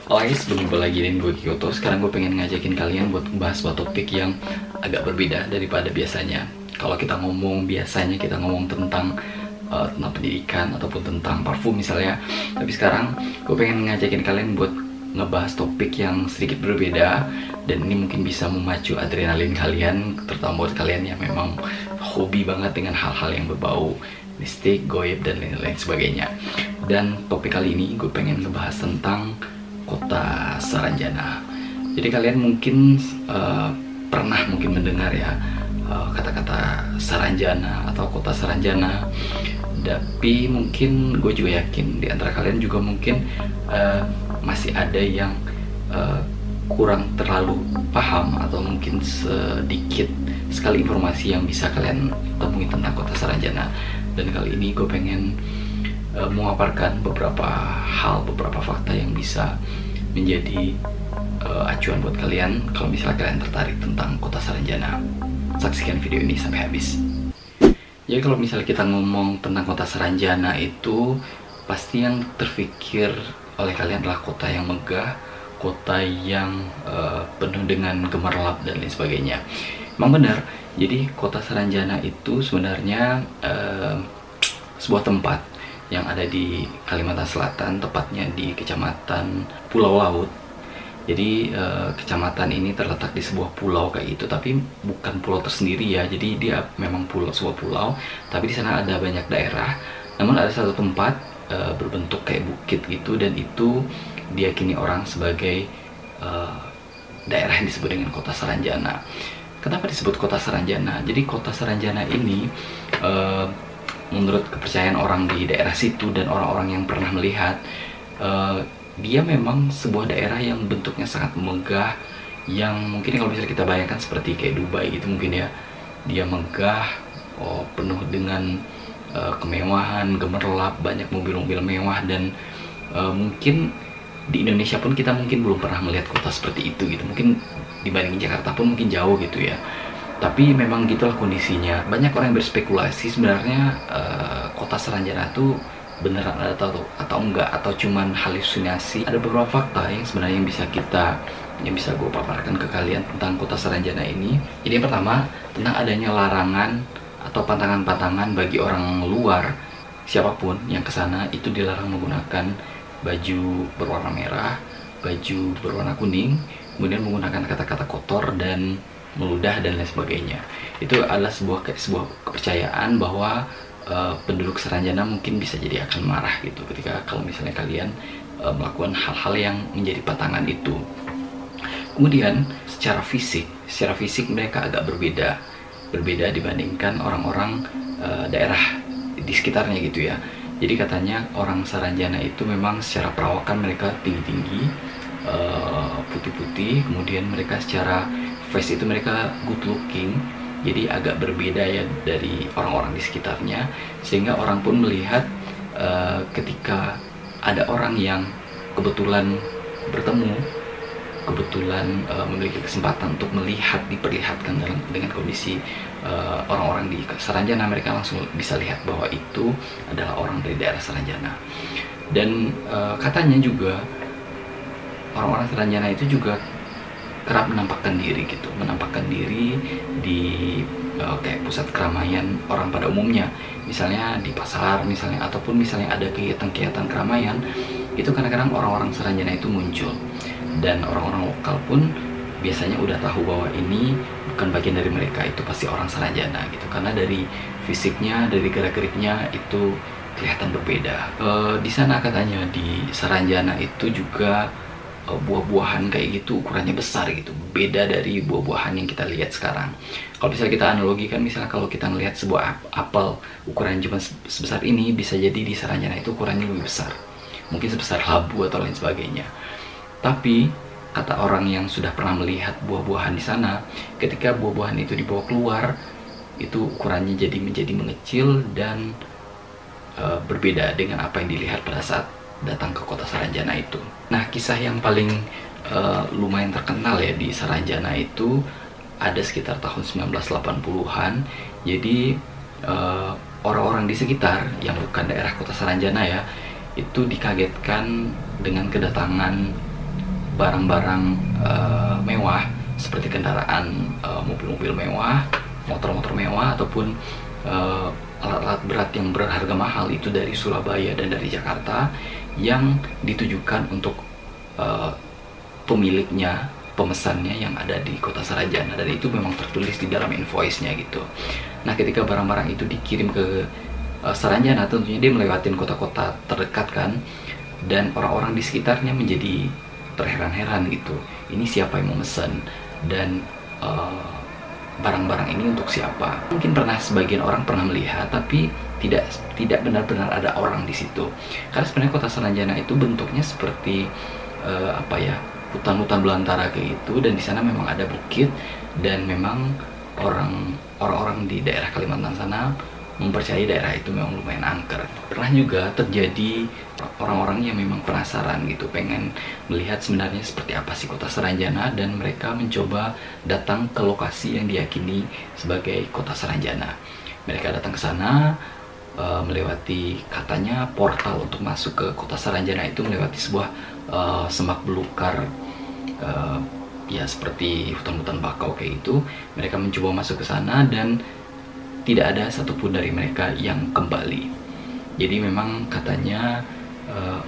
Oke, sebelum gue lagi gue Kyoto, sekarang gue pengen ngajakin kalian buat bahas sebuah topik yang agak berbeda daripada biasanya. Kalau kita ngomong biasanya kita ngomong tentang pendidikan ataupun tentang parfum misalnya. Tapi sekarang gue pengen ngajakin kalian buat ngebahas topik yang sedikit berbeda, dan ini mungkin bisa memacu adrenalin kalian, terutama buat kalian yang memang hobi banget dengan hal-hal yang berbau mistik, goib, dan lain-lain sebagainya. Dan topik kali ini gue pengen ngebahas tentang kota Saranjana. Jadi kalian mungkin pernah mendengar ya kata-kata Saranjana atau kota Saranjana. Tapi mungkin gue juga yakin di antara kalian juga mungkin masih ada yang kurang terlalu paham atau mungkin sedikit sekali informasi yang bisa kalian temui tentang kota Saranjana. Dan kali ini gue pengen mengaparkan beberapa hal, beberapa fakta yang bisa menjadi acuan buat kalian kalau misalnya kalian tertarik tentang kota Saranjana. Saksikan video ini sampai habis. Jadi kalau misalnya kita ngomong tentang kota Saranjana itu, pasti yang terpikir oleh kalian adalah kota yang megah, kota yang penuh dengan gemerlap dan lain sebagainya. Memang benar, jadi kota Saranjana itu sebenarnya sebuah tempat yang ada di Kalimantan Selatan, tepatnya di Kecamatan Pulau Laut. Jadi kecamatan ini terletak di sebuah pulau kayak gitu, tapi bukan pulau tersendiri ya. Jadi dia memang sebuah pulau, tapi di sana ada banyak daerah. Namun ada satu tempat berbentuk kayak bukit gitu, dan itu diyakini orang sebagai daerah yang disebut dengan kota Saranjana. Kenapa disebut kota Saranjana? Jadi kota Saranjana ini menurut kepercayaan orang di daerah situ dan orang-orang yang pernah melihat, dia memang sebuah daerah yang bentuknya sangat megah, yang mungkin kalau misalnya kita bayangkan seperti kayak Dubai gitu mungkin ya. Dia megah, penuh dengan kemewahan, gemerlap, banyak mobil-mobil mewah, dan mungkin di Indonesia pun kita mungkin belum pernah melihat kota seperti itu gitu. Mungkin dibandingin Jakarta pun mungkin jauh gitu ya. Tapi memang gitulah kondisinya. Banyak orang yang berspekulasi sebenarnya kota Saranjana itu beneran ada atau enggak, atau cuman halusinasi. Ada beberapa fakta yang sebenarnya yang bisa gue paparkan ke kalian tentang kota Saranjana ini. Jadi yang pertama, tentang adanya larangan atau pantangan-pantangan bagi orang luar, siapapun yang kesana itu dilarang menggunakan baju berwarna merah, baju berwarna kuning, kemudian menggunakan kata-kata kotor dan meludah dan lain sebagainya. Itu adalah sebuah kepercayaan bahwa penduduk Saranjana mungkin bisa jadi akan marah gitu ketika kalau misalnya kalian melakukan hal-hal yang menjadi pantangan itu. Kemudian secara fisik mereka agak berbeda dibandingkan orang-orang daerah di sekitarnya gitu ya. Jadi katanya orang Saranjana itu memang secara perawakan mereka tinggi-tinggi, putih-putih, kemudian mereka secara face itu mereka good looking, jadi agak berbeda ya dari orang-orang di sekitarnya, sehingga orang pun melihat ketika ada orang yang kebetulan bertemu, kebetulan memiliki kesempatan untuk diperlihatkan dengan kondisi orang-orang di Saranjana, mereka langsung bisa lihat bahwa itu adalah orang dari daerah Saranjana. Dan katanya juga orang-orang Saranjana itu juga kerap menampakkan diri di kayak pusat keramaian orang pada umumnya, misalnya di pasar misalnya, ataupun misalnya ada kegiatan-kegiatan keramaian, itu kadang-kadang orang-orang Saranjana itu muncul, dan orang-orang lokal pun biasanya udah tahu bahwa ini bukan bagian dari mereka, itu pasti orang Saranjana gitu, karena dari fisiknya, dari gerak-geriknya itu kelihatan berbeda. Di sana katanya di Saranjana itu juga buah-buahan kayak gitu ukurannya besar gitu, beda dari buah-buahan yang kita lihat sekarang. Kalau misalnya kita analogikan, misalnya kalau kita melihat sebuah apel ukuran cuma sebesar ini, bisa jadi di Saranjana itu ukurannya lebih besar, mungkin sebesar labu atau lain sebagainya. Tapi kata orang yang sudah pernah melihat buah-buahan di sana, ketika buah-buahan itu dibawa keluar, itu ukurannya menjadi mengecil dan berbeda dengan apa yang dilihat pada saat datang ke kota Saranjana itu. Nah, kisah yang paling lumayan terkenal ya di Saranjana itu ada sekitar tahun 1980-an. Jadi orang-orang di sekitar yang bukan daerah kota Saranjana ya, itu dikagetkan dengan kedatangan barang-barang mewah seperti kendaraan, mobil-mobil mewah, motor-motor mewah, ataupun alat-alat berat yang berharga mahal itu dari Surabaya dan dari Jakarta yang ditujukan untuk pemiliknya, pemesannya yang ada di kota Sarajana, dan itu memang tertulis di dalam invoice-nya gitu. Nah, ketika barang-barang itu dikirim ke Sarajana, tentunya dia melewatin kota-kota terdekat kan, dan orang-orang di sekitarnya menjadi terheran-heran gitu, ini siapa yang mau mesen, dan barang-barang ini untuk siapa. Mungkin sebagian orang pernah melihat, tapi tidak benar-benar ada orang di situ, karena sebenarnya kota Sarajana itu bentuknya seperti hutan-hutan belantara kayak gitu, dan di sana memang ada bukit, dan memang orang-orang di daerah Kalimantan sana mempercayai daerah itu memang lumayan angker. Pernah juga terjadi orang-orang yang memang penasaran gitu, pengen melihat sebenarnya seperti apa sih kota Sarajana, dan mereka mencoba datang ke lokasi yang diyakini sebagai kota Sarajana. Mereka datang ke sana, melewati katanya portal untuk masuk ke kota Sarajana itu melewati sebuah semak belukar, ya seperti hutan-hutan bakau kayak gitu. Mereka mencoba masuk ke sana dan tidak ada satupun dari mereka yang kembali. Jadi memang katanya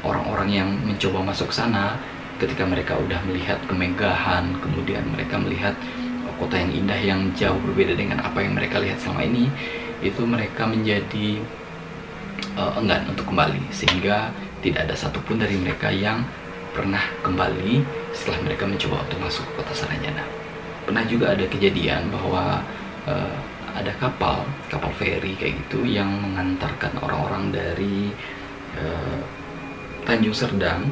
orang-orang yang mencoba masuk ke sana, ketika mereka udah melihat kemegahan, kemudian mereka melihat kota yang indah yang jauh berbeda dengan apa yang mereka lihat selama ini, itu mereka menjadi enggan untuk kembali, sehingga tidak ada satupun dari mereka yang pernah kembali setelah mereka mencoba untuk masuk ke kota Sarajana. Pernah juga ada kejadian bahwa ada kapal feri kayak gitu yang mengantarkan orang-orang dari Tanjung Serdang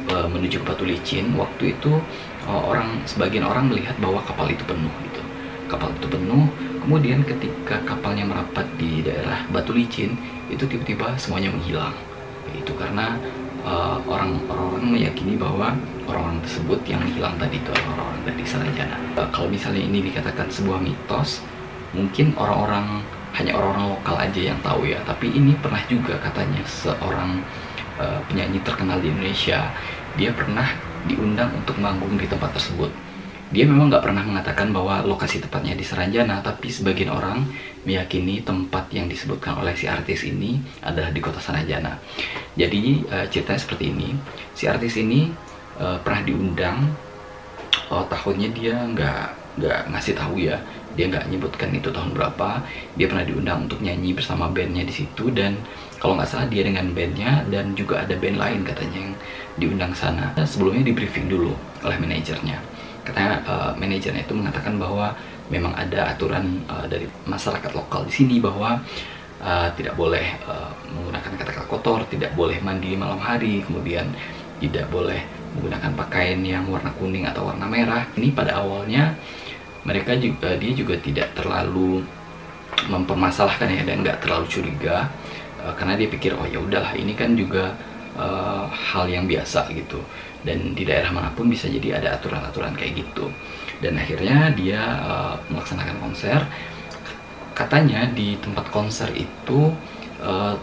menuju ke Batu Licin. Waktu itu sebagian orang melihat bahwa kapal itu penuh gitu. Kapal itu penuh, kemudian ketika kapalnya merapat di daerah Batu Licin, itu tiba-tiba semuanya menghilang. Itu karena orang-orang meyakini bahwa orang-orang tersebut yang hilang tadi itu adalah orang-orang dari Sarajana. Kalau misalnya ini dikatakan sebuah mitos, mungkin hanya orang-orang lokal aja yang tahu ya. Tapi ini pernah juga katanya seorang penyanyi terkenal di Indonesia, dia pernah diundang untuk manggung di tempat tersebut. Dia memang nggak pernah mengatakan bahwa lokasi tepatnya di Sarajana, tapi sebagian orang meyakini tempat yang disebutkan oleh si artis ini adalah di kota Sarajana. Jadi ceritanya seperti ini. Si artis ini pernah diundang, tahunnya dia nggak ngasih tahu ya, dia nggak nyebutkan itu tahun berapa. Dia pernah diundang untuk nyanyi bersama bandnya di situ, dan kalau nggak salah dia dengan bandnya, dan juga ada band lain katanya yang diundang sana. Sebelumnya di briefing dulu oleh manajernya. Katanya manajernya itu mengatakan bahwa memang ada aturan dari masyarakat lokal di sini bahwa tidak boleh menggunakan kata-kata kotor, tidak boleh mandi malam hari, kemudian tidak boleh menggunakan pakaian yang warna kuning atau warna merah. Ini pada awalnya dia juga tidak terlalu mempermasalahkan ya, dan nggak terlalu curiga, karena dia pikir oh ya udahlah, ini kan juga hal yang biasa gitu, dan di daerah manapun bisa jadi ada aturan-aturan kayak gitu. Dan akhirnya dia melaksanakan konser. Katanya di tempat konser itu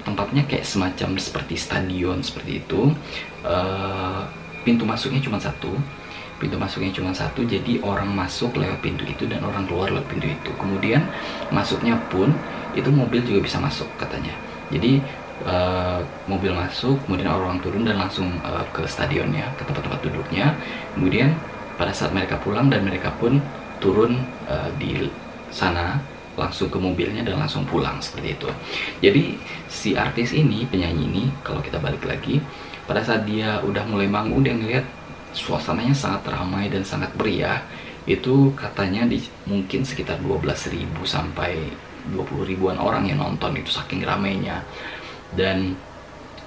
tempatnya kayak semacam seperti stadion seperti itu. Pintu masuknya cuma satu, jadi orang masuk lewat pintu itu dan orang keluar lewat pintu itu. Kemudian masuknya pun itu mobil juga bisa masuk katanya. Jadi mobil masuk, kemudian orang turun dan langsung ke stadionnya, ke tempat-tempat duduknya. Kemudian pada saat mereka pulang, dan mereka pun turun di sana, langsung ke mobilnya dan langsung pulang seperti itu. Jadi si artis ini, penyanyi ini, kalau kita balik lagi, pada saat dia udah mulai manggung, dia ngeliat suasananya sangat ramai dan sangat meriah. Itu katanya mungkin sekitar 12.000 sampai 20.000-an orang yang nonton, itu saking ramainya. Dan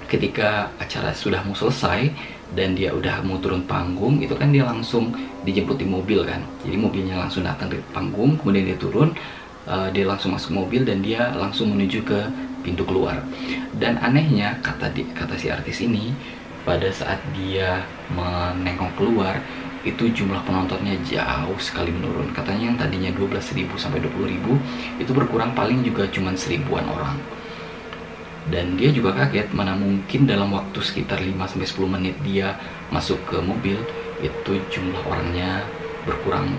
ketika acara sudah mau selesai dan dia udah mau turun panggung, itu kan dia langsung dijemput di mobil kan. Jadi mobilnya langsung datang di panggung, kemudian dia turun, dia langsung masuk mobil dan dia langsung menuju ke pintu keluar. Dan anehnya, kata si artis ini, pada saat dia menengok keluar, itu jumlah penontonnya jauh sekali menurun. Katanya yang tadinya 12.000 sampai 20.000, itu berkurang paling juga cuman 1.000-an orang. Dan dia juga kaget, mana mungkin dalam waktu sekitar 5-10 menit dia masuk ke mobil, itu jumlah orangnya berkurang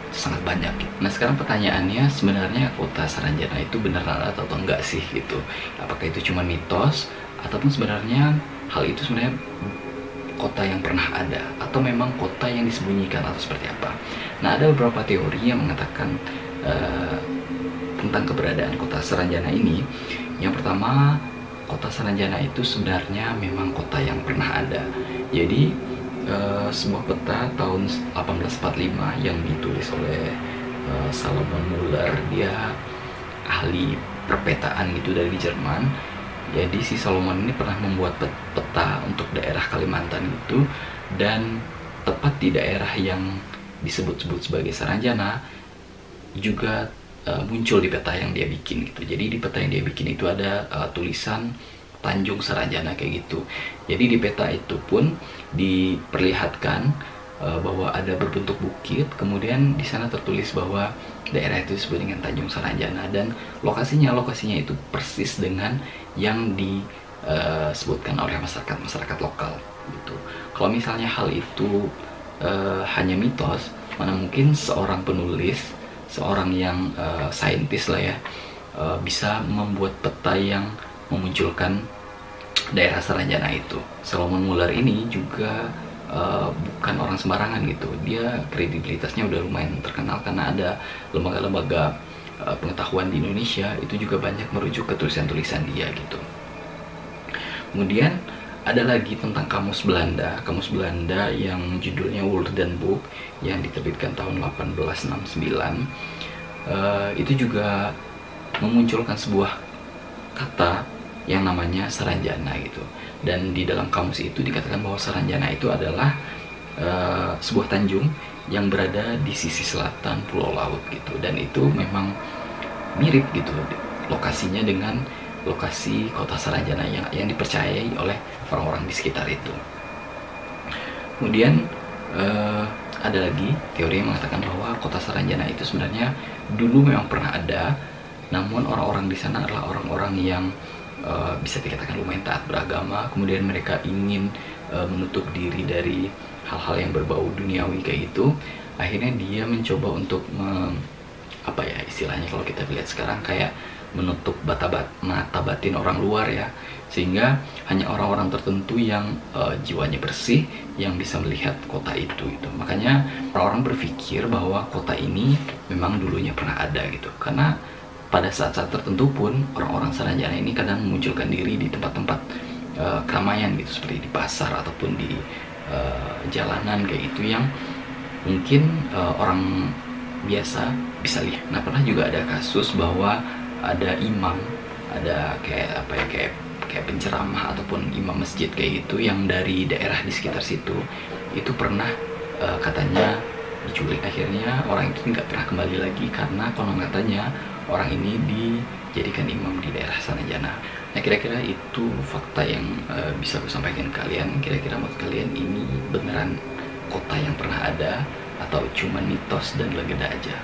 sangat banyak. Nah sekarang pertanyaannya, sebenarnya kota Saranjana itu beneran ada atau enggak sih gitu? Apakah itu cuma mitos, ataupun sebenarnya hal itu sebenarnya kota yang pernah ada, atau memang kota yang disembunyikan, atau seperti apa? Nah ada beberapa teori yang mengatakan tentang keberadaan kota Saranjana ini. Yang pertama, kota Saranjana itu sebenarnya memang kota yang pernah ada. Jadi sebuah peta tahun 1845 yang ditulis oleh Salomon Muller, dia ahli perpetaan gitu dari Jerman. Jadi si Salomon ini pernah membuat peta untuk daerah Kalimantan itu, dan tepat di daerah yang disebut-sebut sebagai Saranjana juga muncul di peta yang dia bikin gitu. Jadi di peta yang dia bikin itu ada tulisan Tanjung Saranjana kayak gitu. Jadi di peta itu pun diperlihatkan bahwa ada berbentuk bukit, kemudian di sana tertulis bahwa daerah itu disebut dengan Tanjung Saranjana, dan lokasinya itu persis dengan yang disebutkan oleh masyarakat lokal gitu. Kalau misalnya hal itu hanya mitos, mana mungkin seorang penulis, seorang yang saintis lah ya, bisa membuat peta yang memunculkan daerah Saranjana itu. Salomon Muller ini juga bukan orang sembarangan gitu. Dia kredibilitasnya udah lumayan terkenal karena ada lembaga-lembaga pengetahuan di Indonesia itu juga banyak merujuk ke tulisan-tulisan dia gitu. Kemudian ada lagi tentang kamus Belanda yang judulnya Woerdenboek yang diterbitkan tahun 1869. Itu juga memunculkan sebuah kata yang namanya Saranjana gitu. Dan di dalam kamus itu dikatakan bahwa Saranjana itu adalah sebuah tanjung yang berada di sisi selatan pulau laut gitu. Dan itu memang mirip gitu lokasinya dengan lokasi kota Saranjana yang dipercayai oleh orang-orang di sekitar itu. Kemudian ada lagi teori yang mengatakan bahwa kota Saranjana itu sebenarnya dulu memang pernah ada, namun orang-orang di sana adalah orang-orang yang bisa dikatakan lumayan taat beragama. Kemudian mereka ingin menutup diri dari hal-hal yang berbau duniawi kayak gitu. Akhirnya dia mencoba untuk apa ya istilahnya kalau kita lihat sekarang, kayak menutup mata batin orang luar ya, sehingga hanya orang-orang tertentu yang jiwanya bersih yang bisa melihat kota itu gitu. Makanya orang-orang berpikir bahwa kota ini memang dulunya pernah ada gitu, karena pada saat-saat tertentu pun orang-orang Saranjana ini kadang memunculkan diri di tempat-tempat keramaian gitu, seperti di pasar ataupun di jalanan kayak gitu, yang mungkin orang biasa bisa lihat. Nah pernah juga ada kasus bahwa ada imam, ada kayak apa ya, kayak penceramah ataupun imam masjid kayak gitu yang dari daerah di sekitar situ itu pernah katanya diculik. Akhirnya orang itu nggak pernah kembali lagi karena konon katanya orang ini dijadikan imam di daerah Saranjana. Nah kira-kira itu fakta yang bisa aku sampaikan ke kalian. Kira-kira menurut kalian ini beneran kota yang pernah ada atau cuma mitos dan legenda aja?